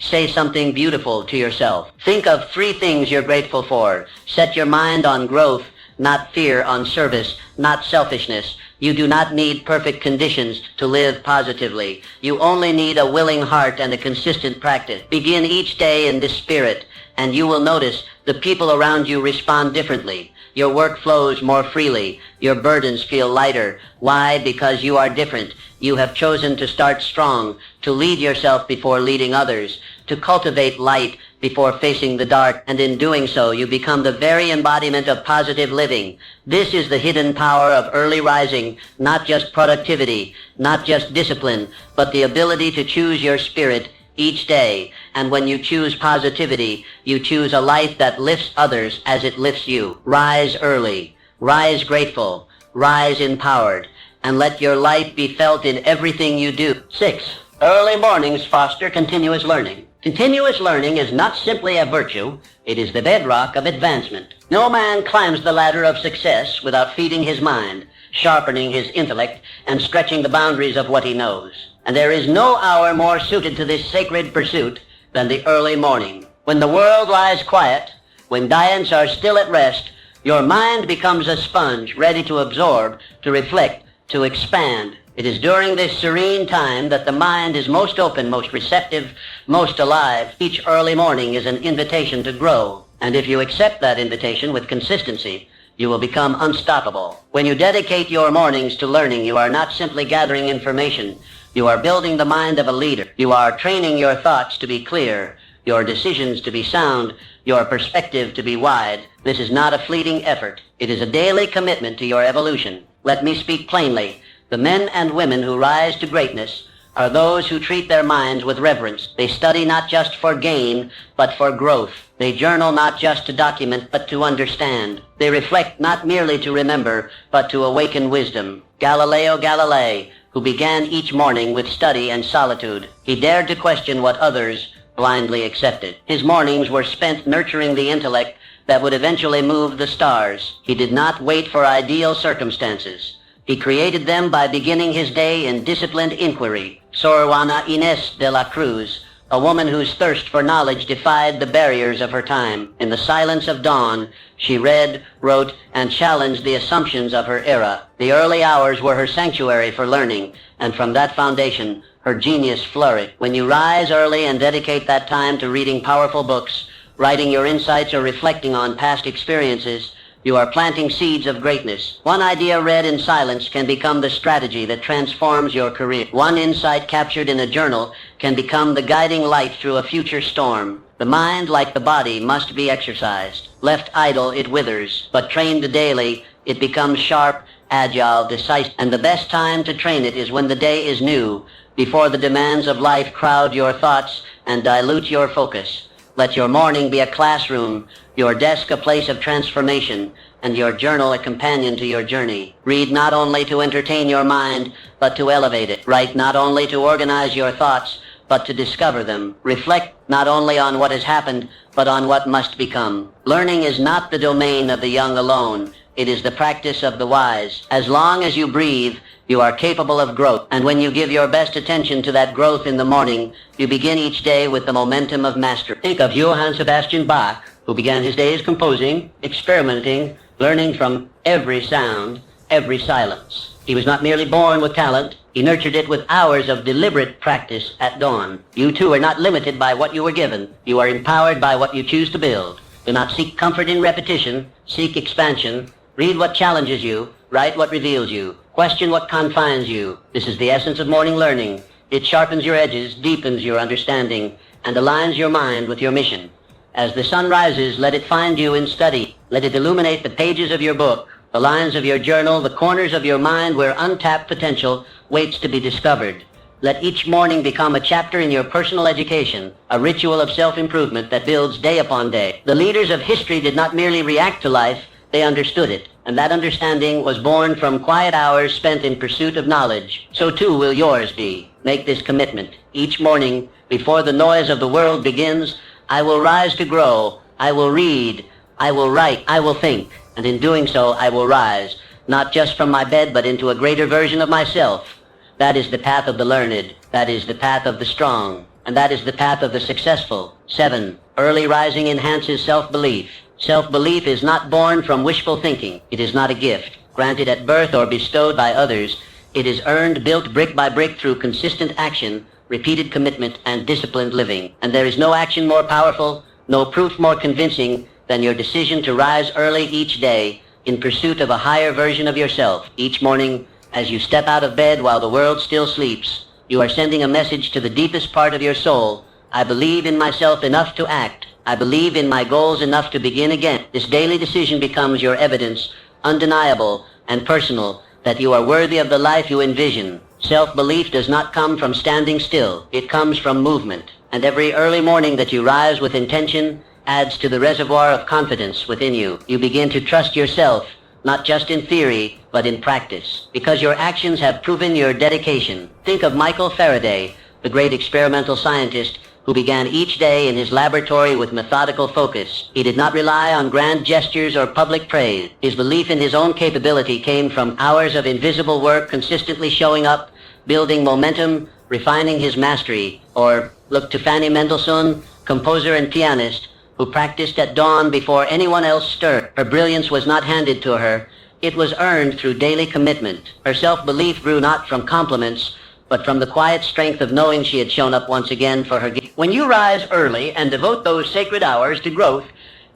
Say something beautiful to yourself. Think of 3 things you're grateful for. Set your mind on growth, not fear, on service, not selfishness. You do not need perfect conditions to live positively. You only need a willing heart and a consistent practice. Begin each day in this spirit, and you will notice the people around you respond differently. Your work flows more freely. Your burdens feel lighter. Why? Because you are different. You have chosen to start strong, to lead yourself before leading others, to cultivate light before facing the dark, and in doing so you become the very embodiment of positive living. This is the hidden power of early rising, not just productivity, not just discipline, but the ability to choose your spirit each day. And when you choose positivity, you choose a life that lifts others as it lifts you. Rise early, rise grateful, rise empowered, and let your light be felt in everything you do. 6. Early mornings foster continuous learning. Continuous learning is not simply a virtue, it is the bedrock of advancement. No man climbs the ladder of success without feeding his mind, sharpening his intellect, and stretching the boundaries of what he knows. And there is no hour more suited to this sacred pursuit than the early morning. When the world lies quiet, when giants are still at rest, your mind becomes a sponge ready to absorb, to reflect, to expand. It is during this serene time that the mind is most open, most receptive, most alive. Each early morning is an invitation to grow. And if you accept that invitation with consistency, you will become unstoppable. When you dedicate your mornings to learning, you are not simply gathering information. You are building the mind of a leader. You are training your thoughts to be clear, your decisions to be sound, your perspective to be wide. This is not a fleeting effort. It is a daily commitment to your evolution. Let me speak plainly. The men and women who rise to greatness are those who treat their minds with reverence. They study not just for gain, but for growth. They journal not just to document, but to understand. They reflect not merely to remember, but to awaken wisdom. Galileo Galilei, who began each morning with study and solitude, he dared to question what others blindly accepted. His mornings were spent nurturing the intellect that would eventually move the stars. He did not wait for ideal circumstances. He created them by beginning his day in disciplined inquiry. Sor Juana Inés de la Cruz, a woman whose thirst for knowledge defied the barriers of her time. In the silence of dawn, she read, wrote, and challenged the assumptions of her era. The early hours were her sanctuary for learning, and from that foundation, her genius flourished. When you rise early and dedicate that time to reading powerful books, writing your insights, or reflecting on past experiences, you are planting seeds of greatness. One idea read in silence can become the strategy that transforms your career. One insight captured in a journal can become the guiding light through a future storm. The mind, like the body, must be exercised. Left idle, it withers, but trained daily, it becomes sharp, agile, decisive. And the best time to train it is when the day is new, before the demands of life crowd your thoughts and dilute your focus. Let your morning be a classroom, your desk a place of transformation, and your journal a companion to your journey. Read not only to entertain your mind, but to elevate it. Write not only to organize your thoughts, but to discover them. Reflect not only on what has happened, but on what must become. Learning is not the domain of the young alone. It is the practice of the wise. As long as you breathe, you are capable of growth. And when you give your best attention to that growth in the morning, you begin each day with the momentum of mastery. Think of Johann Sebastian Bach, who began his days composing, experimenting, learning from every sound, every silence. He was not merely born with talent, he nurtured it with hours of deliberate practice at dawn. You too are not limited by what you were given. You are empowered by what you choose to build. Do not seek comfort in repetition, seek expansion. Read what challenges you, write what reveals you, question what confines you. This is the essence of morning learning. It sharpens your edges, deepens your understanding, and aligns your mind with your mission. As the sun rises, let it find you in study. Let it illuminate the pages of your book, the lines of your journal, the corners of your mind where untapped potential waits to be discovered. Let each morning become a chapter in your personal education, a ritual of self-improvement that builds day upon day. The leaders of history did not merely react to life, they understood it, and that understanding was born from quiet hours spent in pursuit of knowledge. So too will yours be. Make this commitment. Each morning, before the noise of the world begins, I will rise to grow. I will read. I will write. I will think. And in doing so, I will rise, not just from my bed, but into a greater version of myself. That is the path of the learned. That is the path of the strong. and that is the path of the successful. 7. Early rising enhances self-belief. Self-belief is not born from wishful thinking. It is not a gift, granted at birth or bestowed by others. It is earned, built brick by brick through consistent action, repeated commitment, and disciplined living. And there is no action more powerful, no proof more convincing than your decision to rise early each day in pursuit of a higher version of yourself. Each morning, as you step out of bed while the world still sleeps, you are sending a message to the deepest part of your soul. I believe in myself enough to act. I believe in my goals enough to begin again. This daily decision becomes your evidence, undeniable and personal, that you are worthy of the life you envision. Self-belief does not come from standing still. It comes from movement. And every early morning that you rise with intention adds to the reservoir of confidence within you. You begin to trust yourself, not just in theory, but in practice, because your actions have proven your dedication. Think of Michael Faraday, the great experimental scientist who began each day in his laboratory with methodical focus. He did not rely on grand gestures or public praise. His belief in his own capability came from hours of invisible work, consistently showing up, building momentum, refining his mastery. Or look to Fanny Mendelssohn, composer and pianist, who practiced at dawn before anyone else stirred. Her brilliance was not handed to her. It was earned through daily commitment. Her self-belief grew not from compliments, but from the quiet strength of knowing she had shown up once again for her gift. When you rise early and devote those sacred hours to growth,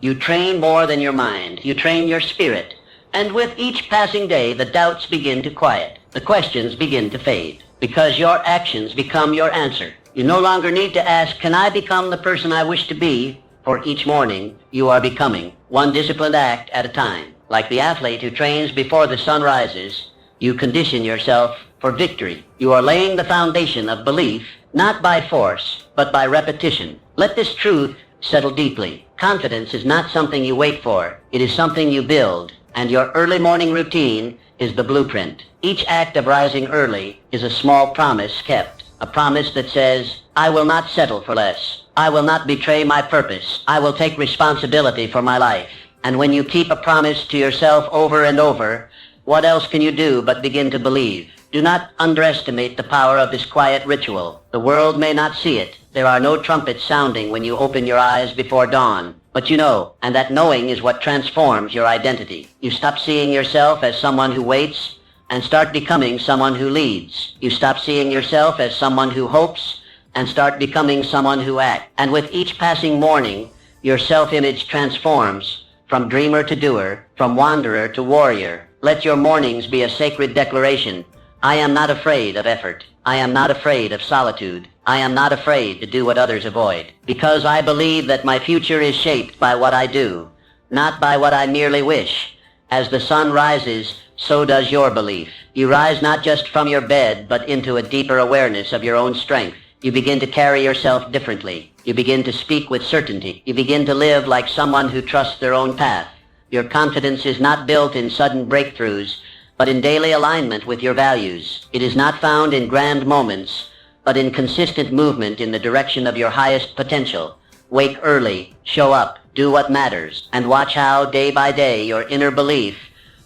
you train more than your mind. You train your spirit. And with each passing day, the doubts begin to quiet. The questions begin to fade, because your actions become your answer. You no longer need to ask, can I become the person I wish to be? For each morning, you are becoming, one disciplined act at a time. Like the athlete who trains before the sun rises, you condition yourself for victory. You are laying the foundation of belief, not by force, but by repetition. Let this truth settle deeply. Confidence is not something you wait for. It is something you build, and your early morning routine is the blueprint. Each act of rising early is a small promise kept, a promise that says, I will not settle for less. I will not betray my purpose. I will take responsibility for my life. And when you keep a promise to yourself over and over, what else can you do but begin to believe? Do not underestimate the power of this quiet ritual. The world may not see it. There are no trumpets sounding when you open your eyes before dawn. But you know, and that knowing is what transforms your identity. You stop seeing yourself as someone who waits and start becoming someone who leads. You stop seeing yourself as someone who hopes and start becoming someone who acts. And with each passing morning, your self-image transforms from dreamer to doer, from wanderer to warrior. Let your mornings be a sacred declaration. I am not afraid of effort. I am not afraid of solitude. I am not afraid to do what others avoid, because I believe that my future is shaped by what I do, not by what I merely wish. As the sun rises, so does your belief. You rise not just from your bed, but into a deeper awareness of your own strength. You begin to carry yourself differently. You begin to speak with certainty. You begin to live like someone who trusts their own path. Your confidence is not built in sudden breakthroughs, but in daily alignment with your values. It is not found in grand moments, but in consistent movement in the direction of your highest potential. Wake early, show up, do what matters, and watch how, day by day, your inner belief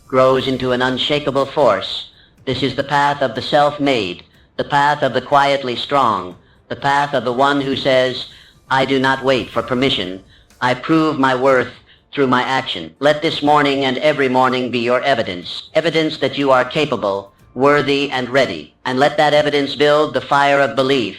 grows into an unshakable force. This is the path of the self-made, the path of the quietly strong, the path of the one who says, I do not wait for permission. I prove my worth through my action. Let this morning and every morning be your evidence that you are capable, worthy, and ready. And let that evidence build the fire of belief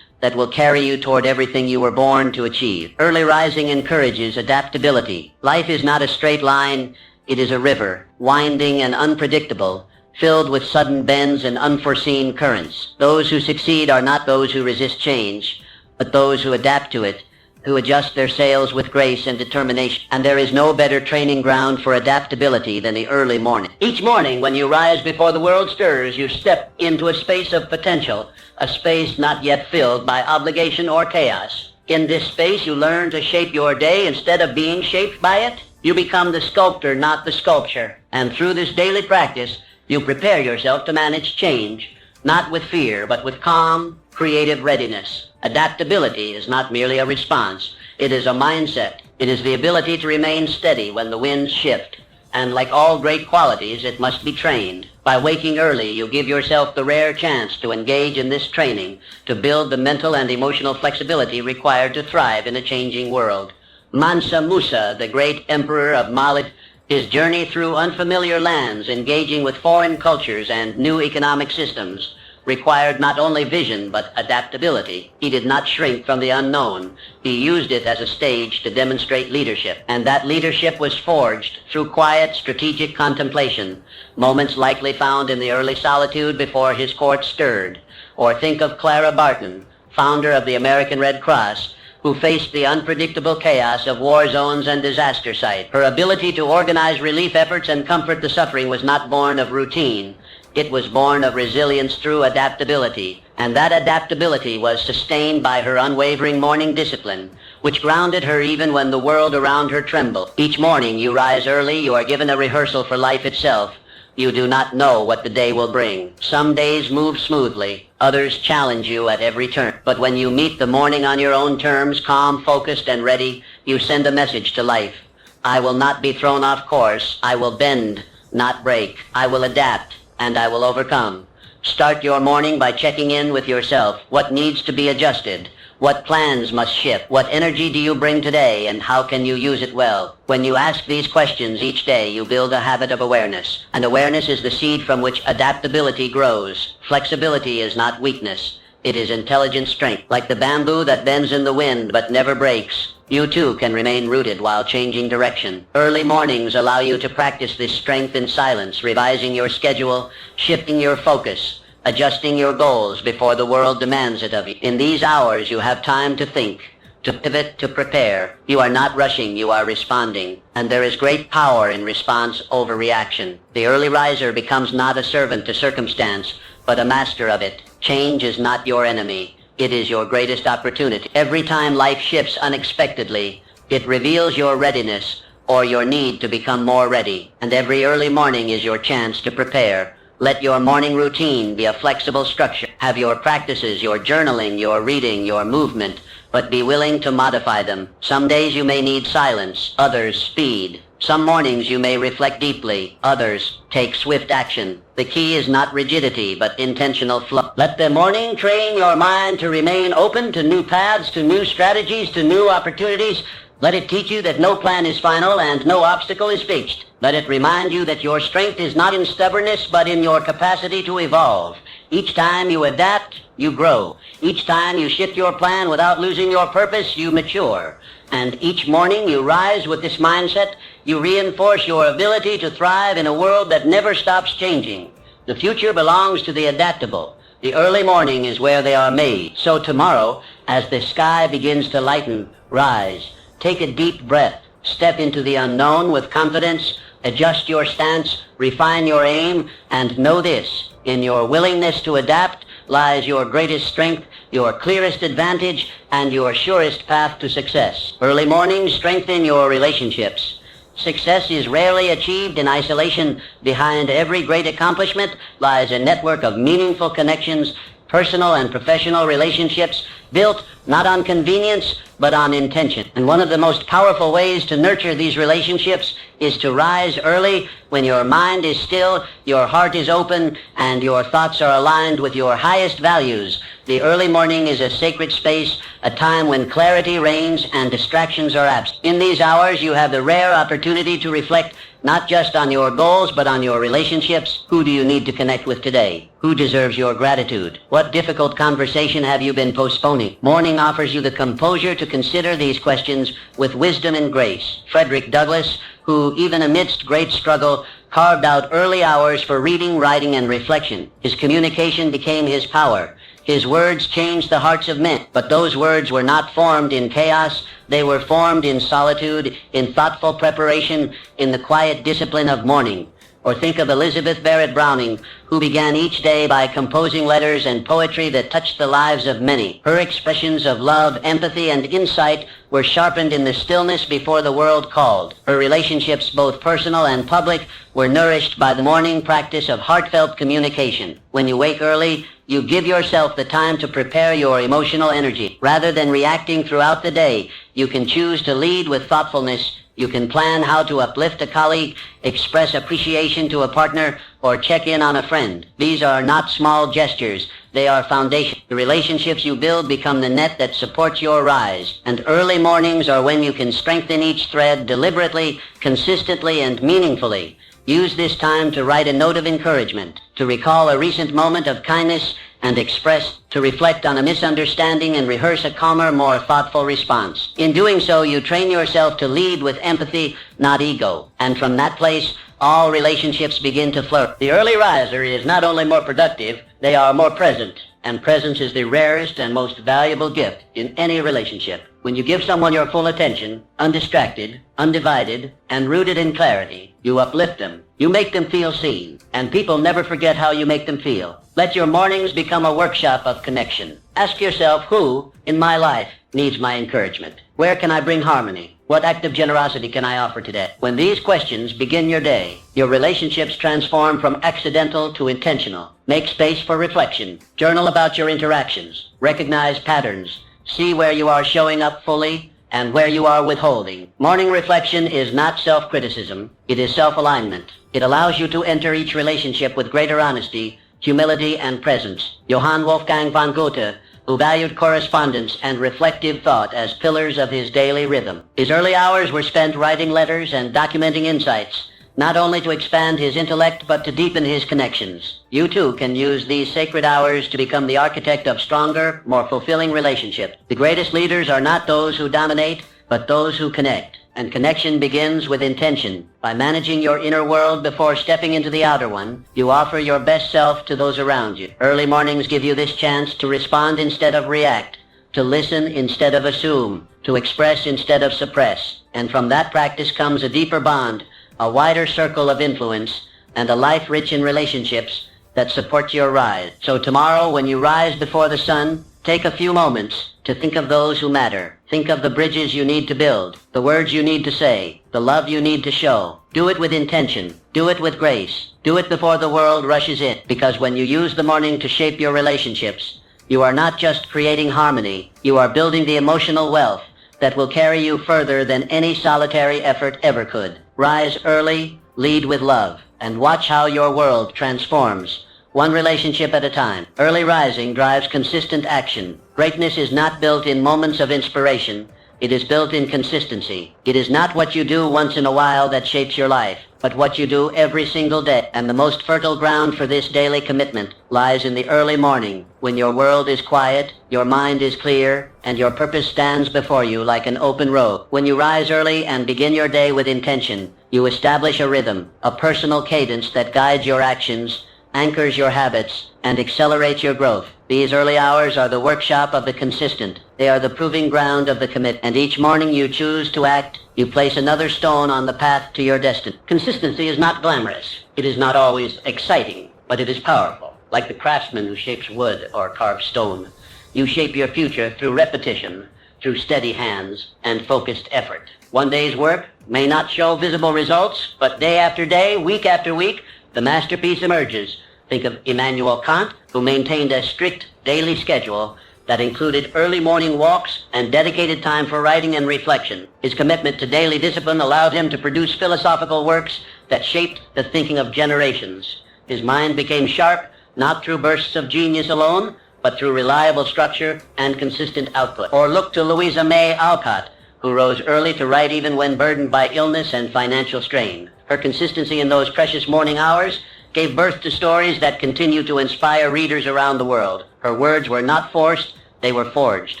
that will carry you toward everything you were born to achieve. Early rising encourages adaptability. Life is not a straight line. It is a river, winding and unpredictable, filled with sudden bends and unforeseen currents. Those who succeed are not those who resist change, but those who adapt to it, who adjust their sails with grace and determination. And there is no better training ground for adaptability than the early morning. Each morning when you rise before the world stirs, you step into a space of potential, a space not yet filled by obligation or chaos. In this space, you learn to shape your day instead of being shaped by it. You become the sculptor, not the sculpture. And through this daily practice, you prepare yourself to manage change, not with fear, but with calm, creative readiness. Adaptability is not merely a response. It is a mindset. It is the ability to remain steady when the winds shift. And like all great qualities, it must be trained. By waking early, you give yourself the rare chance to engage in this training to build the mental and emotional flexibility required to thrive in a changing world. Mansa Musa, the great emperor of Mali, his journey through unfamiliar lands, engaging with foreign cultures and new economic systems, required not only vision but adaptability. He did not shrink from the unknown. He used it as a stage to demonstrate leadership, and that leadership was forged through quiet, strategic contemplation, moments likely found in the early solitude before his court stirred. Or think of Clara Barton, founder of the American Red Cross, who faced the unpredictable chaos of war zones and disaster sites. Her ability to organize relief efforts and comfort the suffering was not born of routine. It was born of resilience through adaptability, and that adaptability was sustained by her unwavering morning discipline, which grounded her even when the world around her trembled. Each morning you rise early, you are given a rehearsal for life itself. You do not know what the day will bring. Some days move smoothly, others challenge you at every turn. But when you meet the morning on your own terms, calm, focused, and ready, you send a message to life. I will not be thrown off course. I will bend, not break. I will adapt, and I will overcome. Start your morning by checking in with yourself. What needs to be adjusted? What plans must shift? What energy do you bring today, and how can you use it well? When you ask these questions each day, you build a habit of awareness. And awareness is the seed from which adaptability grows. Flexibility is not weakness. It is intelligent strength. Like the bamboo that bends in the wind but never breaks, you too can remain rooted while changing direction. Early mornings allow you to practice this strength in silence, revising your schedule, shifting your focus, adjusting your goals before the world demands it of you. In these hours, you have time to think, to pivot, to prepare. You are not rushing, you are responding. And there is great power in response over reaction. The early riser becomes not a servant to circumstance, but a master of it. Change is not your enemy. It is your greatest opportunity. Every time life shifts unexpectedly, it reveals your readiness or your need to become more ready. And every early morning is your chance to prepare. Let your morning routine be a flexible structure. Have your practices, your journaling, your reading, your movement, but be willing to modify them. Some days you may need silence, others speed. Some mornings you may reflect deeply, others take swift action. The key is not rigidity, but intentional flow. Let the morning train your mind to remain open to new paths, to new strategies, to new opportunities. Let it teach you that no plan is final and no obstacle is fixed. Let it remind you that your strength is not in stubbornness, but in your capacity to evolve. Each time you adapt, you grow. Each time you shift your plan without losing your purpose, you mature. And each morning you rise with this mindset, you reinforce your ability to thrive in a world that never stops changing. The future belongs to the adaptable. The early morning is where they are made. So tomorrow, as the sky begins to lighten, rise. Take a deep breath. Step into the unknown with confidence. Adjust your stance. Refine your aim. And know this, in your willingness to adapt lies your greatest strength, your clearest advantage, and your surest path to success. Early mornings strengthen your relationships. Success is rarely achieved in isolation. Behind every great accomplishment lies a network of meaningful connections, personal and professional relationships built not on convenience, but on intention. And one of the most powerful ways to nurture these relationships is to rise early when your mind is still, your heart is open, and your thoughts are aligned with your highest values. The early morning is a sacred space, a time when clarity reigns and distractions are absent. In these hours, you have the rare opportunity to reflect not just on your goals, but on your relationships. Who do you need to connect with today? Who deserves your gratitude? What difficult conversation have you been postponing? Morning offers you the composure to consider these questions with wisdom and grace. Frederick Douglass, who even amidst great struggle, carved out early hours for reading, writing, and reflection. His communication became his power. His words changed the hearts of men, but those words were not formed in chaos. They were formed in solitude, in thoughtful preparation, in the quiet discipline of morning. Or think of Elizabeth Barrett Browning, who began each day by composing letters and poetry that touched the lives of many. Her expressions of love, empathy, and insight were sharpened in the stillness before the world called. Her relationships, both personal and public, were nourished by the morning practice of heartfelt communication. When you wake early, you give yourself the time to prepare your emotional energy. Rather than reacting throughout the day, you can choose to lead with thoughtfulness, You can plan how to uplift a colleague, express appreciation to a partner, or check in on a friend. These are not small gestures. They are foundation. The relationships you build become the net that supports your rise. And early mornings are when you can strengthen each thread deliberately, consistently, and meaningfully. Use this time to write a note of encouragement, to recall a recent moment of kindness and express, to reflect on a misunderstanding and rehearse a calmer, more thoughtful response. In doing so, you train yourself to lead with empathy, not ego. And from that place, all relationships begin to flourish. The early riser is not only more productive, they are more present. And presence is the rarest and most valuable gift in any relationship. When you give someone your full attention, undistracted, undivided, and rooted in clarity, you uplift them. You make them feel seen. And people never forget how you make them feel. Let your mornings become a workshop of connection. Ask yourself, who in my life needs my encouragement? Where can I bring harmony? What act of generosity can I offer today? When these questions begin your day, your relationships transform from accidental to intentional. Make space for reflection. Journal about your interactions. Recognize patterns. See where you are showing up fully and where you are withholding. Morning reflection is not self-criticism. It is self-alignment. It allows you to enter each relationship with greater honesty, humility, and presence. Johann Wolfgang von Goethe, who valued correspondence and reflective thought as pillars of his daily rhythm. His early hours were spent writing letters and documenting insights, not only to expand his intellect, but to deepen his connections. You too can use these sacred hours to become the architect of stronger, more fulfilling relationships. The greatest leaders are not those who dominate, but those who connect. And connection begins with intention. By managing your inner world before stepping into the outer one, you offer your best self to those around you. Early mornings give you this chance to respond instead of react, to listen instead of assume, to express instead of suppress. And from that practice comes a deeper bond, a wider circle of influence, and a life rich in relationships that support your rise. So tomorrow, when you rise before the sun, take a few moments to think of those who matter. Think of the bridges you need to build, the words you need to say, the love you need to show. Do it with intention. Do it with grace. Do it before the world rushes in. Because when you use the morning to shape your relationships, you are not just creating harmony, you are building the emotional wealth that will carry you further than any solitary effort ever could. Rise early, lead with love, and watch how your world transforms, one relationship at a time. Early rising drives consistent action. Greatness is not built in moments of inspiration. It is built in consistency. It is not what you do once in a while that shapes your life, but what you do every single day. And the most fertile ground for this daily commitment lies in the early morning, when your world is quiet, your mind is clear, and your purpose stands before you like an open road. When you rise early and begin your day with intention, you establish a rhythm, a personal cadence that guides your actions, anchors your habits, and accelerates your growth. These early hours are the workshop of the consistent. They are the proving ground of the commit. And each morning you choose to act, you place another stone on the path to your destiny. Consistency is not glamorous. It is not always exciting, but it is powerful. Like the craftsman who shapes wood or carves stone, you shape your future through repetition, through steady hands and focused effort. One day's work may not show visible results, but day after day, week after week, the masterpiece emerges. Think of Immanuel Kant, who maintained a strict daily schedule that included early morning walks and dedicated time for writing and reflection. His commitment to daily discipline allowed him to produce philosophical works that shaped the thinking of generations. His mind became sharp, not through bursts of genius alone, but through reliable structure and consistent output. Or look to Louisa May Alcott, who rose early to write even when burdened by illness and financial strain. Her consistency in those precious morning hours gave birth to stories that continue to inspire readers around the world. Her words were not forced, they were forged,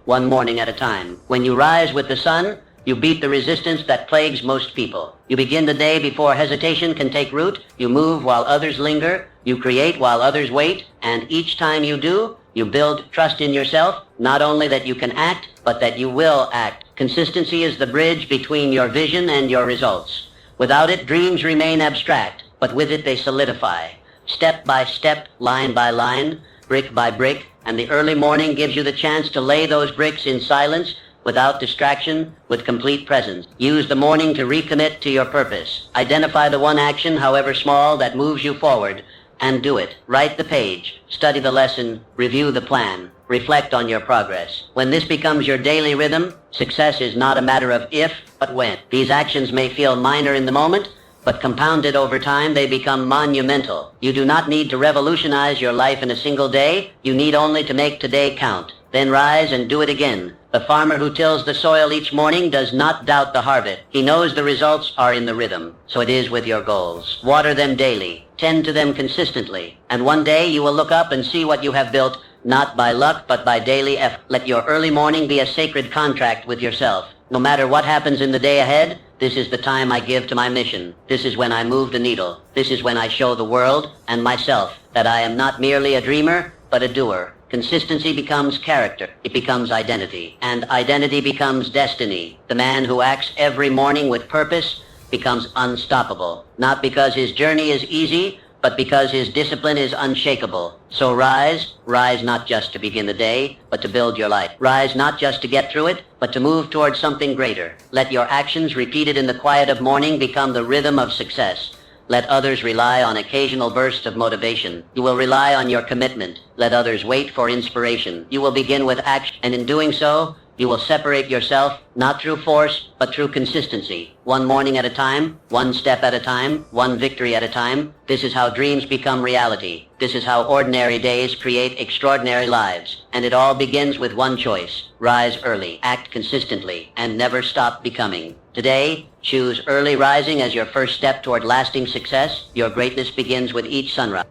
one morning at a time. When you rise with the sun, you beat the resistance that plagues most people. You begin the day before hesitation can take root. You move while others linger. You create while others wait. And each time you do, you build trust in yourself, not only that you can act, but that you will act. Consistency is the bridge between your vision and your results. Without it, dreams remain abstract, but with it they solidify. Step by step, line by line, brick by brick, and the early morning gives you the chance to lay those bricks in silence, without distraction, with complete presence. Use the morning to recommit to your purpose. Identify the one action, however small, that moves you forward. and do it. Write the page, study the lesson, review the plan, reflect on your progress. When this becomes your daily rhythm, success is not a matter of if, but when. These actions may feel minor in the moment, but compounded over time, they become monumental. You do not need to revolutionize your life in a single day. You need only to make today count. Then rise and do it again. The farmer who tills the soil each morning does not doubt the harvest. He knows the results are in the rhythm. So it is with your goals. Water them daily. Tend to them consistently. And one day you will look up and see what you have built, not by luck, but by daily effort. Let your early morning be a sacred contract with yourself. No matter what happens in the day ahead, this is the time I give to my mission. This is when I move the needle. This is when I show the world and myself that I am not merely a dreamer, but a doer. Consistency becomes character. It becomes identity. And identity becomes destiny. The man who acts every morning with purpose becomes unstoppable. Not because his journey is easy, but because his discipline is unshakable. So rise not just to begin the day, but to build your life. Rise not just to get through it, but to move towards something greater. Let your actions repeated in the quiet of morning become the rhythm of success. Let others rely on occasional bursts of motivation. You will rely on your commitment. Let others wait for inspiration. You will begin with action, and in doing so, you will separate yourself, not through force, but through consistency. One morning at a time, one step at a time, one victory at a time. This is how dreams become reality. This is how ordinary days create extraordinary lives. And it all begins with one choice. Rise early, act consistently, and never stop becoming. Today, choose early rising as your first step toward lasting success. Your greatness begins with each sunrise.